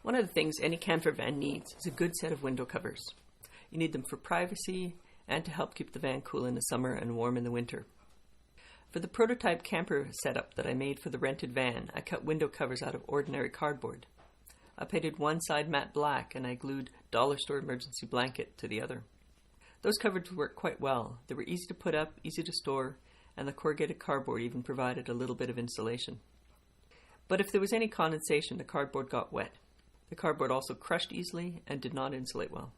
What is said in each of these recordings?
One of the things any camper van needs is a good set of window covers. You need them for privacy and to help keep the van cool in the summer and warm in the winter. For the prototype camper setup that I made for the rented van, I cut window covers out of ordinary cardboard. I painted one side matte black and I glued dollar store emergency blanket to the other. Those covers worked quite well. They were easy to put up, easy to store, and the corrugated cardboard even provided a little bit of insulation. But if there was any condensation, the cardboard got wet. The cardboard also crushed easily and did not insulate well.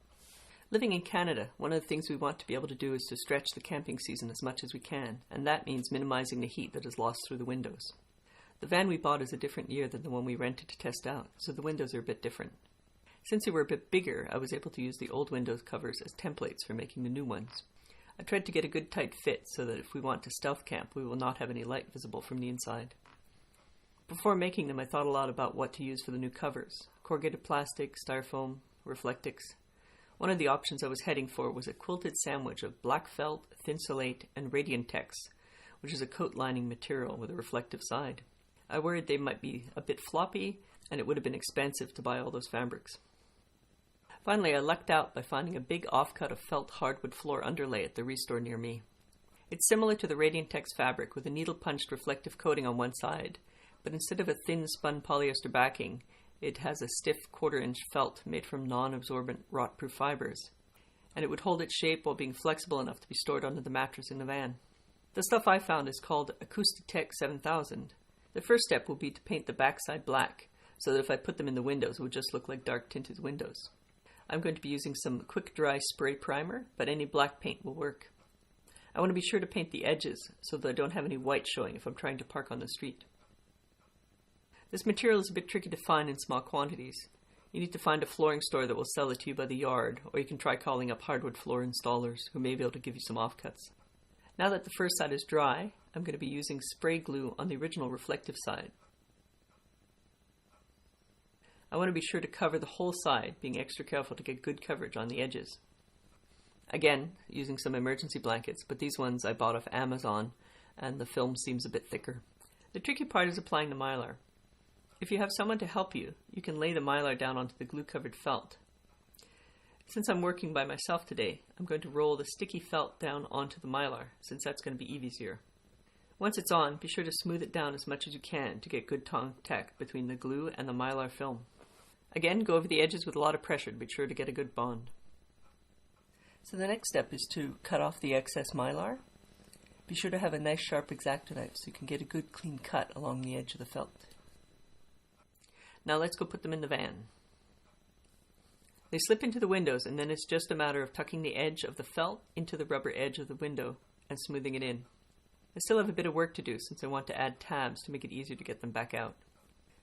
Living in Canada, one of the things we want to be able to do is to stretch the camping season as much as we can, and that means minimizing the heat that is lost through the windows. The van we bought is a different year than the one we rented to test out, so the windows are a bit different. Since they were a bit bigger, I was able to use the old windows covers as templates for making the new ones. I tried to get a good tight fit so that if we want to stealth camp, we will not have any light visible from the inside. Before making them, I thought a lot about what to use for the new covers: corrugated plastic, styrofoam, reflectix. One of the options I was heading for was a quilted sandwich of black felt, thinsulate, and radiantex, which is a coat lining material with a reflective side. I worried they might be a bit floppy, and it would have been expensive to buy all those fabrics. Finally, I lucked out by finding a big offcut of felt hardwood floor underlay at the restore near me. It's similar to the radiantex fabric with a needle-punched reflective coating on one side, but instead of a thin spun polyester backing, it has a stiff quarter-inch felt made from non-absorbent rot-proof fibers, and it would hold its shape while being flexible enough to be stored under the mattress in the van. The stuff I found is called Acoustic 7000. The first step will be to paint the backside black, so that if I put them in the windows, it would just look like dark tinted windows. I'm going to be using some quick dry spray primer, but any black paint will work. I want to be sure to paint the edges so that I don't have any white showing if I'm trying to park on the street. This material is a bit tricky to find in small quantities. You need to find a flooring store that will sell it to you by the yard, or you can try calling up hardwood floor installers who may be able to give you some offcuts. Now that the first side is dry, I'm going to be using spray glue on the original reflective side. I want to be sure to cover the whole side, being extra careful to get good coverage on the edges. Again, using some emergency blankets, but these ones I bought off Amazon, and the film seems a bit thicker. The tricky part is applying the mylar. If you have someone to help you, you can lay the mylar down onto the glue-covered felt. Since I'm working by myself today, I'm going to roll the sticky felt down onto the mylar, since that's going to be easier. Once it's on, be sure to smooth it down as much as you can to get good contact between the glue and the mylar film. Again, go over the edges with a lot of pressure to be sure to get a good bond. So the next step is to cut off the excess mylar. Be sure to have a nice sharp X-Acto knife so you can get a good clean cut along the edge of the felt. Now let's go put them in the van. They slip into the windows, and then it's just a matter of tucking the edge of the felt into the rubber edge of the window and smoothing it in. I still have a bit of work to do since I want to add tabs to make it easier to get them back out.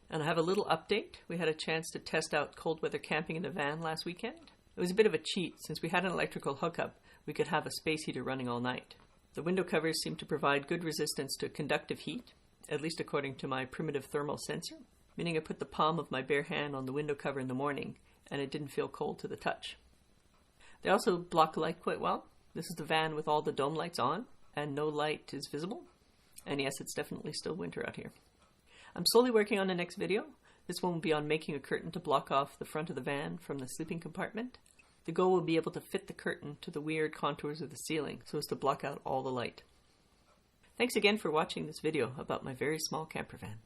And I have a little update. We had a chance to test out cold weather camping in the van last weekend. It was a bit of a cheat. Since we had an electrical hookup, we could have a space heater running all night. The window covers seem to provide good resistance to conductive heat, at least according to my primitive thermal sensor, meaning I put the palm of my bare hand on the window cover in the morning and it didn't feel cold to the touch. They also block light quite well. This is the van with all the dome lights on and no light is visible. And yes, it's definitely still winter out here. I'm slowly working on the next video. This one will be on making a curtain to block off the front of the van from the sleeping compartment. The goal will be able to fit the curtain to the weird contours of the ceiling so as to block out all the light. Thanks again for watching this video about my very small camper van.